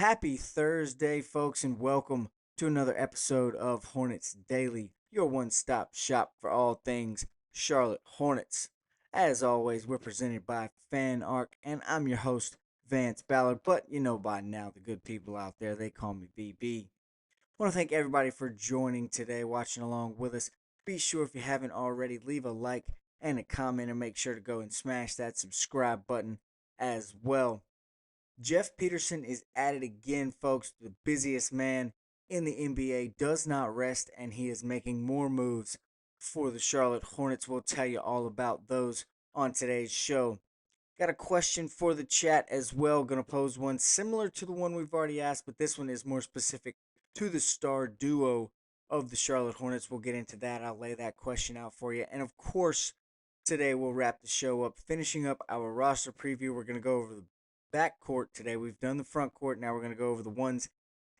Happy Thursday, folks, and welcome to another episode of Hornets Daily, your one stop shop for all things Charlotte Hornets. As always, we're presented by Fan Arc, and I'm your host, Vance Ballard. But you know by now, the good people out there, they call me BB. I want to thank everybody for joining today, watching along with us. Be sure if you haven't already, leave a like and a comment, and make sure to go and smash that subscribe button as well. Jeff Peterson is at it again, folks. The busiest man in the NBA does not rest, and he is making more moves for the Charlotte Hornets. We'll tell you all about those on today's show. Got a question for the chat as well. Going to pose one similar to the one we've already asked, but this one is more specific to the star duo of the Charlotte Hornets. We'll get into that. I'll lay that question out for you. And of course, today we'll wrap the show up, finishing up our roster preview. We're going to go over the backcourt today. We've done the front court. Now we're going to go over the ones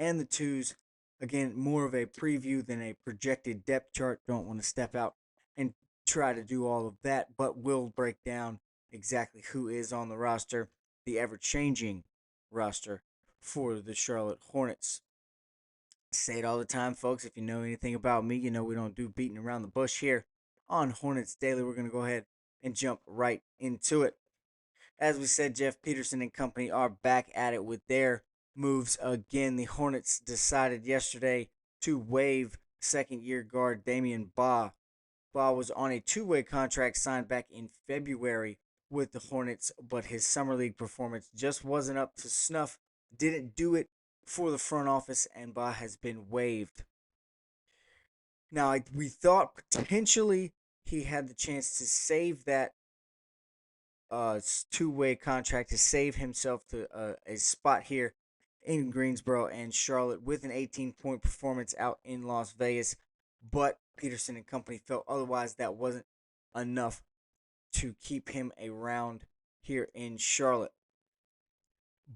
and the twos. Again, more of a preview than a projected depth chart. Don't want to step out and try to do all of that, but we'll break down exactly who is on the roster, the ever changing roster for the Charlotte Hornets. I say it all the time, folks. If you know anything about me, you know we don't do beating around the bush here on Hornets Daily. We're going to go ahead and jump right into it. As we said, Jeff Peterson and company are back at it with their moves again. The Hornets decided yesterday to waive second year guard Damian Baugh. Baugh was on a two-way contract signed back in February with the Hornets, but his summer league performance just wasn't up to snuff. Didn't do it for the front office, and Baugh has been waived. Now, we thought potentially he had the chance to save that two-way contract to save himself to a spot here in Greensboro and Charlotte with an 18-point performance out in Las Vegas. But Peterson and company felt otherwise that wasn't enough to keep him around here in Charlotte.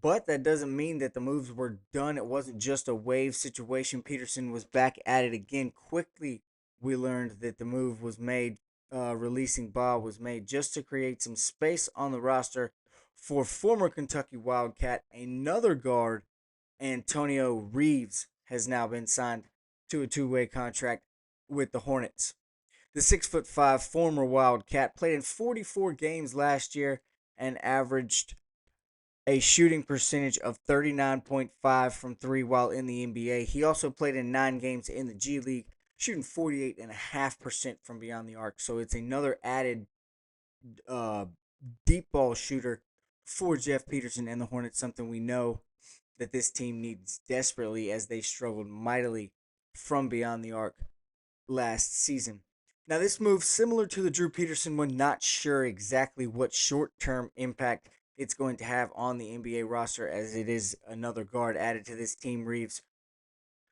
But that doesn't mean that the moves were done. It wasn't just a wave situation. Peterson was back at it again. Quickly, we learned that the move was made, releasing Bob was made just to create some space on the roster for former Kentucky Wildcat, another guard, Antonio Reeves, has now been signed to a two-way contract with the Hornets. The 6'5" former Wildcat played in 44 games last year and averaged a shooting percentage of 39.5 from three while in the NBA. He also played in 9 games in the G League, shooting 48.5% from beyond the arc. So it's another added uh, deep ball shooter for Jeff Peterson and the Hornets, something we know that this team needs desperately as they struggled mightily from beyond the arc last season. Now, this move, similar to the Drew Peterson one, not sure exactly what short term impact it's going to have on the NBA roster, as it is another guard added to this team. Reeves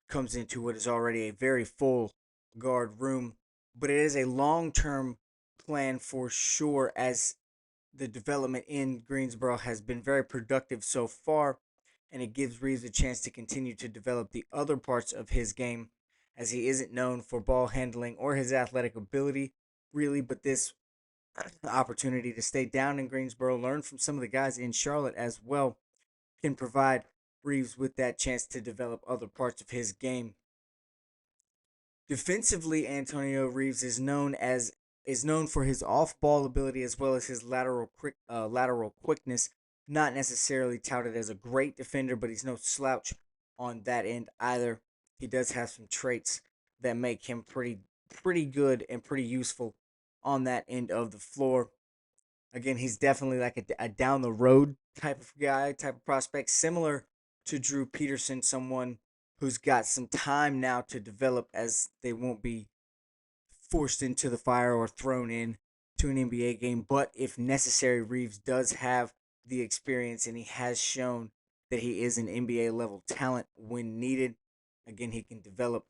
comes into what is already a very full guard room, but it is a long term plan for sure, as the development in Greensboro has been very productive so far, and it gives Reeves a chance to continue to develop the other parts of his game, as he isn't known for ball handling or his athletic ability, really. But this opportunity to stay down in Greensboro, learn from some of the guys in Charlotte as well, can provide Reeves with that chance to develop other parts of his game. Defensively, Antonio Reeves is known for his off-ball ability as well as his lateral quickness. Not necessarily touted as a great defender, but he's no slouch on that end either. He does have some traits that make him pretty good and pretty useful on that end of the floor. Again, he's definitely like a down the road type of guy, type of prospect, similar to Drew Peterson, someone who's got some time now to develop, as they won't be forced into the fire or thrown in to an NBA game. But if necessary, Reeves does have the experience, and he has shown that he is an NBA level talent when needed. Again, he can develop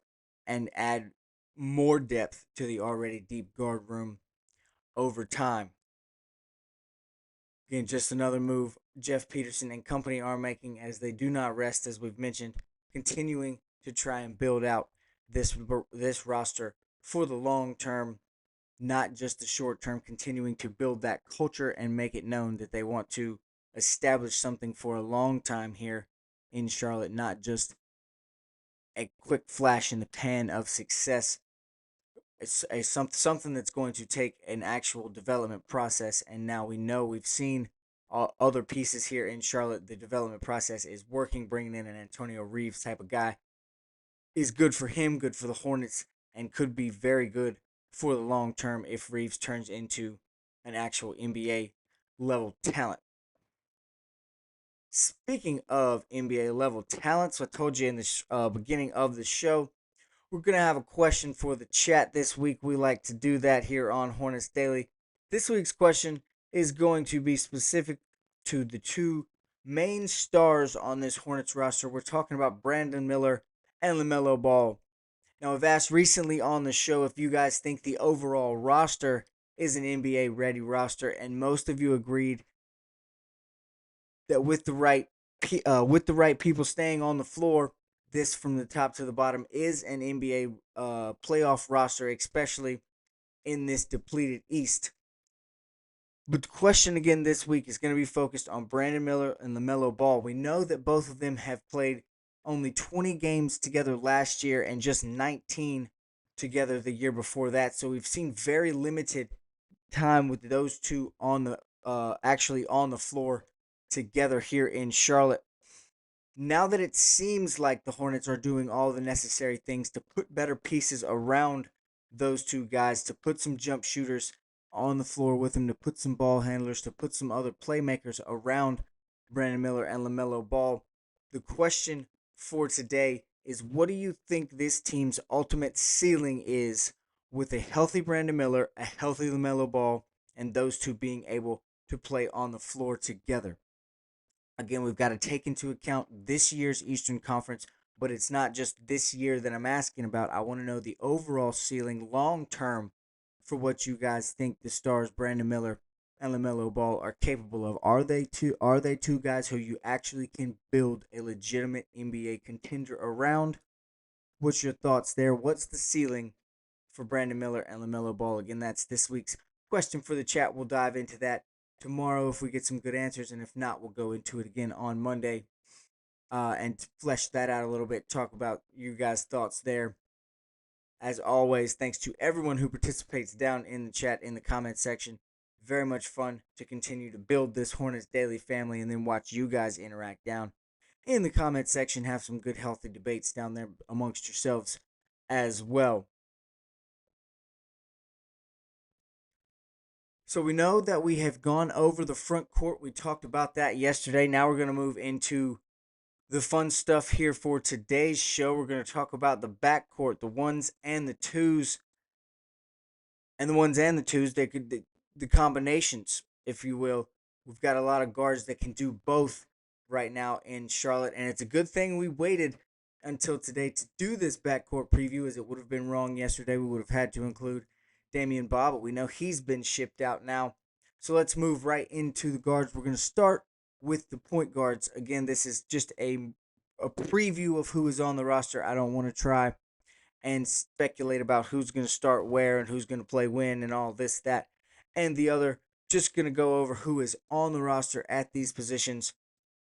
and add more depth to the already deep guard room over time. Again, just another move Jeff Peterson and company are making, as they do not rest, as we've mentioned, continuing to try and build out this roster for the long term, not just the short term, continuing to build that culture and make it known that they want to establish something for a long time here in Charlotte, not just a quick flash in the pan of success. It's something that's going to take an actual development process. And now we've seen other pieces here in Charlotte. The development process is working. Bringing in an Antonio Reeves type of guy is good for him, good for the Hornets, and could be very good for the long term if Reeves turns into an actual NBA level talent. Speaking of NBA level talent, so I told you in the beginning of the show, we're going to have a question for the chat this week. We like to do that here on Hornets Daily. This week's question is going to be specific to the two main stars on this Hornets roster. We're talking about Brandon Miller and LaMelo Ball. Now, I've asked recently on the show if you guys think the overall roster is an NBA ready roster, and most of you agreed that with the right people staying on the floor, this from the top to the bottom is an NBA playoff roster, especially in this depleted East. But the question again this week is going to be focused on Brandon Miller and LaMelo Ball. We know that both of them have played only 20 games together last year and just 19 together the year before that. So we've seen very limited time with those two on the actually on the floor together here in Charlotte. Now that it seems like the Hornets are doing all the necessary things to put better pieces around those two guys, to put some jump shooters on the floor with them, to put some ball handlers, to put some other playmakers around Brandon Miller and LaMelo Ball, the question for today is, what do you think this team's ultimate ceiling is with a healthy Brandon Miller, a healthy LaMelo Ball, and those two being able to play on the floor together? Again, we've got to take into account this year's Eastern Conference, but it's not just this year that I'm asking about. I want to know the overall ceiling long term for what you guys think the stars Brandon Miller and LaMelo Ball are capable of. Are they two guys who you actually can build a legitimate NBA contender around? What's your thoughts there? What's the ceiling for Brandon Miller and LaMelo Ball? Again, that's this week's question for the chat. We'll dive into that tomorrow if we get some good answers, and if not, we'll go into it again on Monday and flesh that out a little bit, talk about you guys' thoughts there. As always, thanks to everyone who participates down in the chat, in the comment section. Very much fun to continue to build this Hornets Daily family and then watch you guys interact down in the comment section. Have some good, healthy debates down there amongst yourselves as well. So we know that we have gone over the front court. We talked about that yesterday. Now we're going to move into the fun stuff here for today's show. We're going to talk about the backcourt, the ones and the twos, and the combinations, if you will. We've got a lot of guards that can do both right now in Charlotte, and it's a good thing we waited until today to do this backcourt preview, as it would have been wrong yesterday. We would have had to include Damian Baugh, but we know he's been shipped out now. So let's move right into the guards. We're going to start with the point guards. Again, this is just a preview of who is on the roster. I don't want to try and speculate about who's going to start where and who's going to play when and all this, that, and the other. Just going to go over who is on the roster at these positions.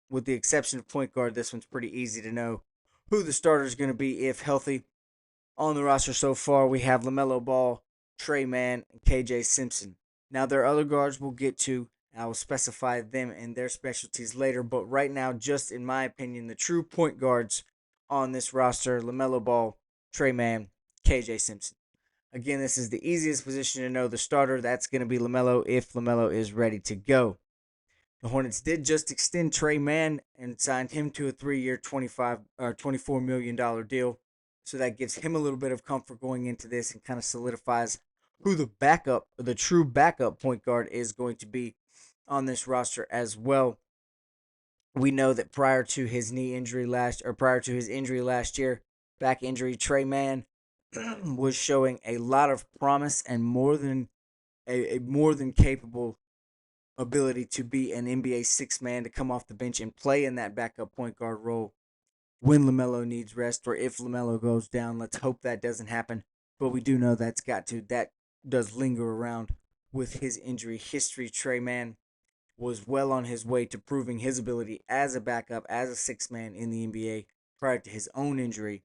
With the exception of point guard, this one's pretty easy to know who the starter is going to be if healthy. On the roster so far, we have LaMelo Ball, Trey Mann, and KJ Simpson. Now, there are other guards we'll get to. I will specify them and their specialties later, but right now, just in my opinion, the true point guards on this roster: LaMelo Ball, Trey Mann, KJ Simpson. Again, this is the easiest position to know the starter. That's going to be LaMelo if LaMelo is ready to go. The Hornets did just extend Trey Mann and signed him to a 3-year, $24 million deal. So that gives him a little bit of comfort going into this and kind of solidifies who the true backup point guard is going to be on this roster as well. We know that prior to his injury last year, back injury, Trey Mann was showing a lot of promise and more than capable ability to be an NBA six-man to come off the bench and play in that backup point guard role when LaMelo needs rest, or if LaMelo goes down. Let's hope that doesn't happen, but we do know that does linger around with his injury history. Trey Mann was well on his way to proving his ability as a backup, as a six man in the NBA prior to his own injury.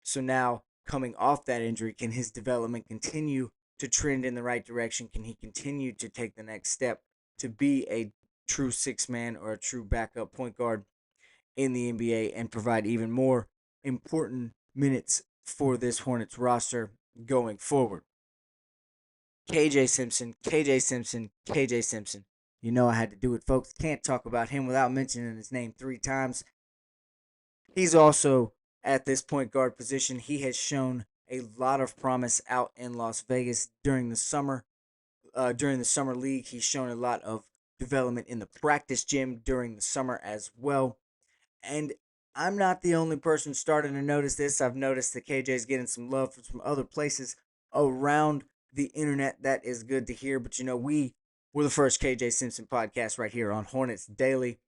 So now, coming off that injury, can his development continue to trend in the right direction? Can he continue to take the next step to be a true six man or a true backup point guard in the NBA and provide even more important minutes for this Hornets roster going forward? KJ Simpson, KJ Simpson, KJ Simpson. You know I had to do it, folks. Can't talk about him without mentioning his name three times. He's also at this point guard position. He has shown a lot of promise out in Las Vegas during the summer. During the summer league, he's shown a lot of development in the practice gym during the summer as well. And I'm not the only person starting to notice this. I've noticed that KJ is getting some love from some other places around the internet. That is good to hear. But we're the first KJ Simpson podcast right here on Hornets Daily.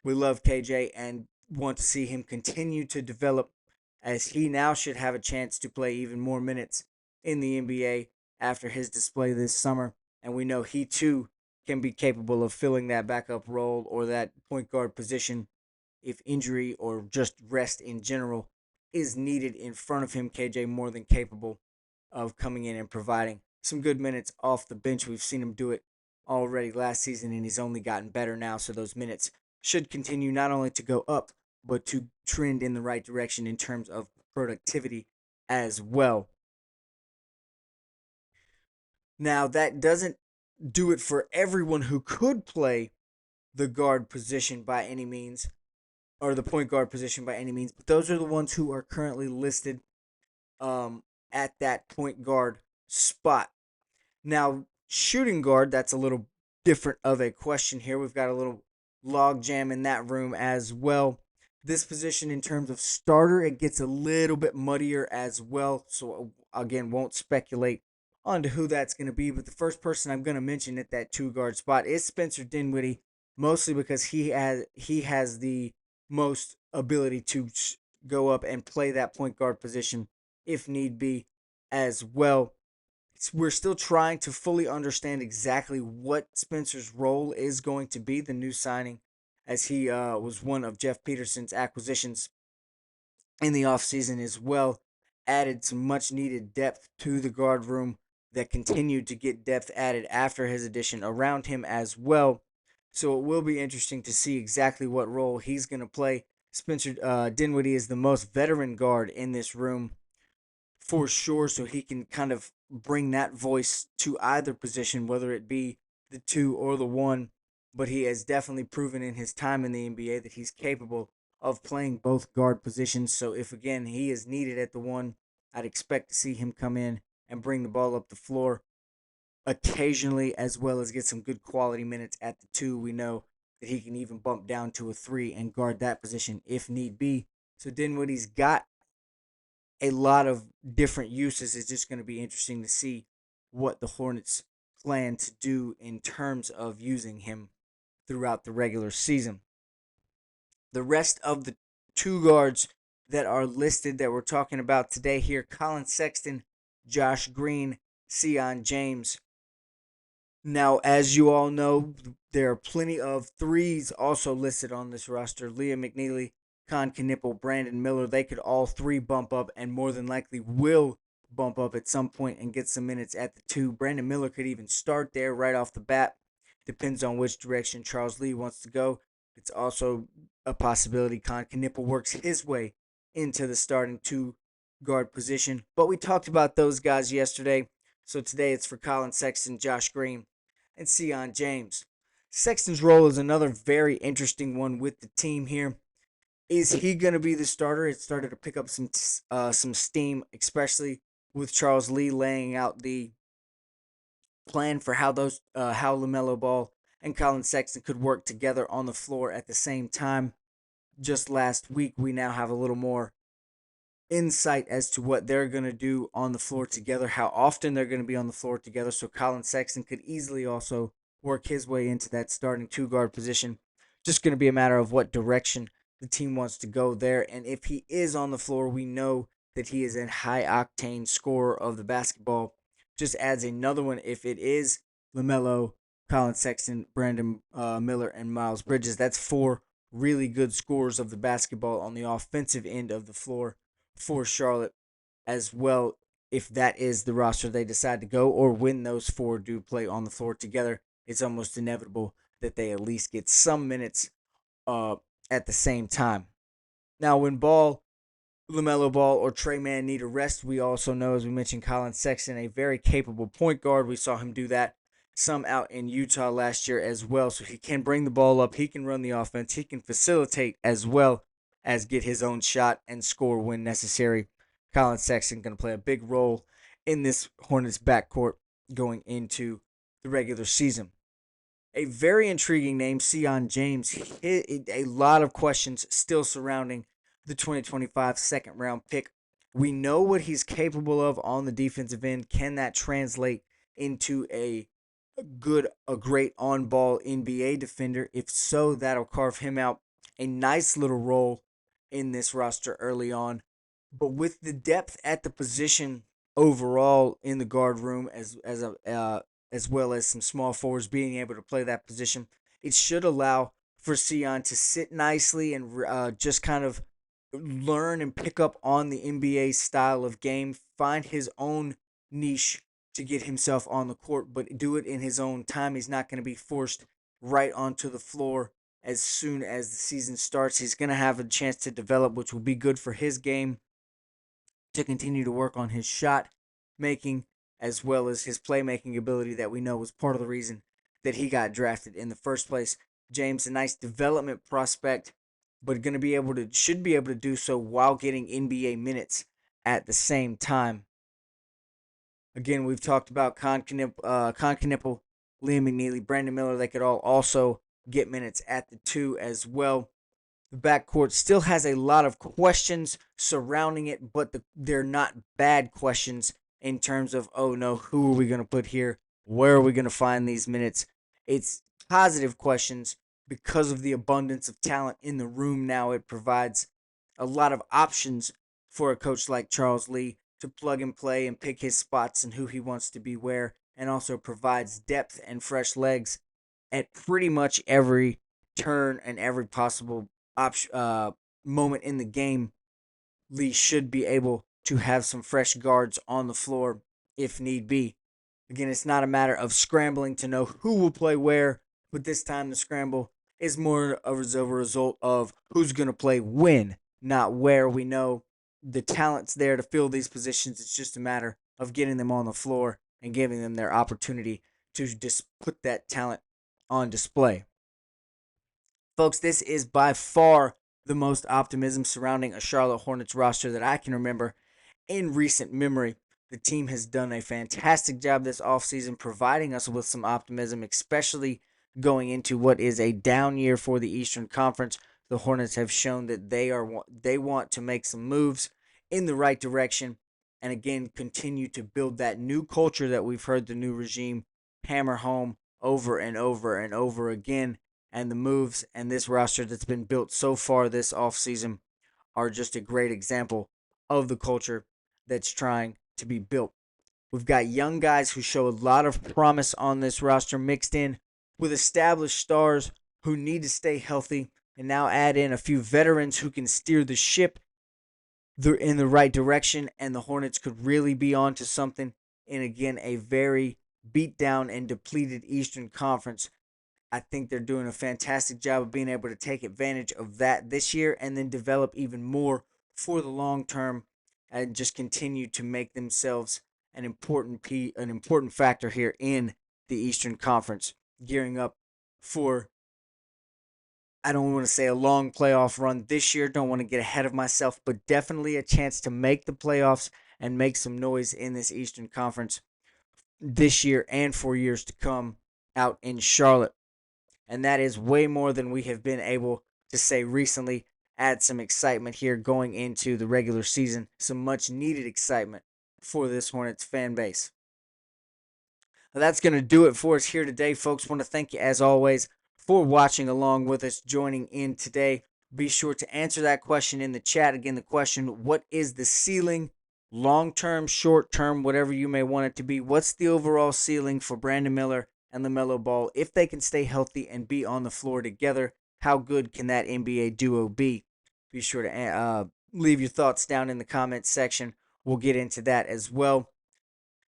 We love KJ and want to see him continue to develop, as he now should have a chance to play even more minutes in the NBA after his display this summer. And we know he too can be capable of filling that backup role or that point guard position if injury or just rest in general is needed in front of him. KJ more than capable of coming in and providing some good minutes off the bench. We've seen him do it already last season, and he's only gotten better now. So those minutes should continue not only to go up, but to trend in the right direction in terms of productivity as well. Now, that doesn't do it for everyone who could play the guard position by any means, or the point guard position by any means, but those are the ones who are currently listed at that point guard spot. Now, shooting guard, that's a little different of a question here. We've got a little log jam in that room as well. This position, in terms of starter, it gets a little bit muddier as well. So, again, won't speculate onto who that's going to be. But the first person I'm going to mention at that two guard spot is Spencer Dinwiddie, mostly because he has the most ability to go up and play that point guard position if need be as well. We're still trying to fully understand exactly what Spencer's role is going to be, the new signing, as he was one of Jeff Peterson's acquisitions in the offseason as well. Added some much needed depth to the guard room that continued to get depth added after his addition around him as well. So it will be interesting to see exactly what role he's going to play. Spencer Dinwiddie is the most veteran guard in this room for sure, so he can kind of bring that voice to either position, whether it be the two or the one. But he has definitely proven in his time in the NBA that he's capable of playing both guard positions. So if again he is needed at the one, I'd expect to see him come in and bring the ball up the floor occasionally, as well as get some good quality minutes at the two. We know that he can even bump down to a three and guard that position if need be. So Dinwiddie's got a lot of different uses. It's just going to be interesting to see what the Hornets plan to do in terms of using him throughout the regular season. The rest of the two guards that are listed that we're talking about today here: Colin Sexton, Josh Green, Sion James. Now, as you all know, there are plenty of threes also listed on this roster: Liam McNeely, Con Knipple, Brandon Miller. They could all three bump up and more than likely will bump up at some point and get some minutes at the two. Brandon Miller could even start there right off the bat. Depends on which direction Charles Lee wants to go. It's also a possibility Con Knipple works his way into the starting two guard position. But we talked about those guys yesterday. So today it's for Colin Sexton, Josh Green, and Sion James. Sexton's role is another very interesting one with the team here. Is he going to be the starter? It started to pick up some steam, especially with Charles Lee laying out the plan for how LaMelo Ball and Colin Sexton could work together on the floor at the same time. Just last week, we now have a little more insight as to what they're going to do on the floor together, how often they're going to be on the floor together. So Colin Sexton could easily also work his way into that starting two guard position. Just going to be a matter of what direction the team wants to go there. And if he is on the floor, we know that he is a high octane scorer of the basketball. Just adds another one if it is LaMelo, Colin Sexton, Brandon Miller, and Miles Bridges. That's four really good scorers of the basketball on the offensive end of the floor for Charlotte as well. If that is the roster they decide to go, or when those four do play on the floor together, it's almost inevitable that they at least get some minutes uh, at the same time. Now, when LaMelo Ball, or Trey Mann need a rest, we also know, as we mentioned, Colin Sexton, a very capable point guard. We saw him do that some out in Utah last year as well. So he can bring the ball up, he can run the offense, he can facilitate as well as get his own shot and score when necessary. Colin Sexton going to play a big role in this Hornets backcourt going into the regular season. A very intriguing name, Sion James. A lot of questions still surrounding the 2025 second round pick. We know what he's capable of on the defensive end. Can that translate into a great on ball NBA defender? If so, that'll carve him out a nice little role in this roster early on. But with the depth at the position overall in the guard room, as well as some small forwards being able to play that position, it should allow for Sion to sit nicely and just kind of learn and pick up on the NBA style of game, find his own niche to get himself on the court, but do it in his own time. He's not going to be forced right onto the floor as soon as the season starts. He's going to have a chance to develop, which will be good for his game, to continue to work on his shot making as well as his playmaking ability that we know was part of the reason that he got drafted in the first place. James, a nice development prospect, but should be able to do so while getting NBA minutes at the same time. Again, we've talked about Con Knippel, Liam McNeely, Brandon Miller. They could all also get minutes at the two as well. The backcourt still has a lot of questions surrounding it, but they're not bad questions in terms of, oh no, who are we going to put here? Where are we going to find these minutes? It's positive questions because of the abundance of talent in the room now. It provides a lot of options for a coach like Charles Lee to plug and play and pick his spots and who he wants to be where, and also provides depth and fresh legs at pretty much every turn and every possible moment in the game. Lee should be able to have some fresh guards on the floor if need be. Again, it's not a matter of scrambling to know who will play where, but this time the scramble is more as a result of who's going to play when, not where. We know the talent's there to fill these positions. It's just a matter of getting them on the floor and giving them their opportunity to just put that talent on display. Folks, this is by far the most optimism surrounding a Charlotte Hornets roster that I can remember in recent memory. The team has done a fantastic job this offseason providing us with some optimism, especially going into what is a down year for the Eastern Conference. The Hornets have shown that they want to make some moves in the right direction and again continue to build that new culture that we've heard the new regime hammer home over and over and over again. And the moves and this roster that's been built so far this offseason are just a great example of the culture that's trying to be built. We've got young guys who show a lot of promise on this roster mixed in with established stars who need to stay healthy, and now add in a few veterans who can steer the ship in the right direction, and the Hornets could really be on to something in, again, a very beat down and depleted Eastern Conference. I think they're doing a fantastic job of being able to take advantage of that this year and then develop even more for the long term and just continue to make themselves an important factor here in the Eastern Conference, gearing up for, I don't want to say a long playoff run this year, don't want to get ahead of myself, but definitely a chance to make the playoffs and make some noise in this Eastern Conference this year and for years to come out in Charlotte. And that is way more than we have been able to say recently. Add some excitement here going into the regular season, some much needed excitement for this Hornets fan base. Now that's going to do it for us here today, folks. Want to thank you as always for watching along with us, joining in today. Be sure to answer that question in the chat. Again, the question, what is the ceiling, long-term, short-term, whatever you may want it to be? What's the overall ceiling for Brandon Miller and LaMelo Ball, if they can stay healthy and be on the floor together, how good can that NBA duo be? Be sure to leave your thoughts down in the comments section. We'll get into that as well.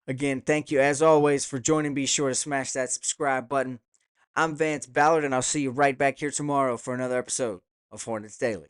Again, thank you as always for joining. Be sure to smash that subscribe button. I'm Vance Ballard, and I'll see you right back here tomorrow for another episode of Hornets Daily.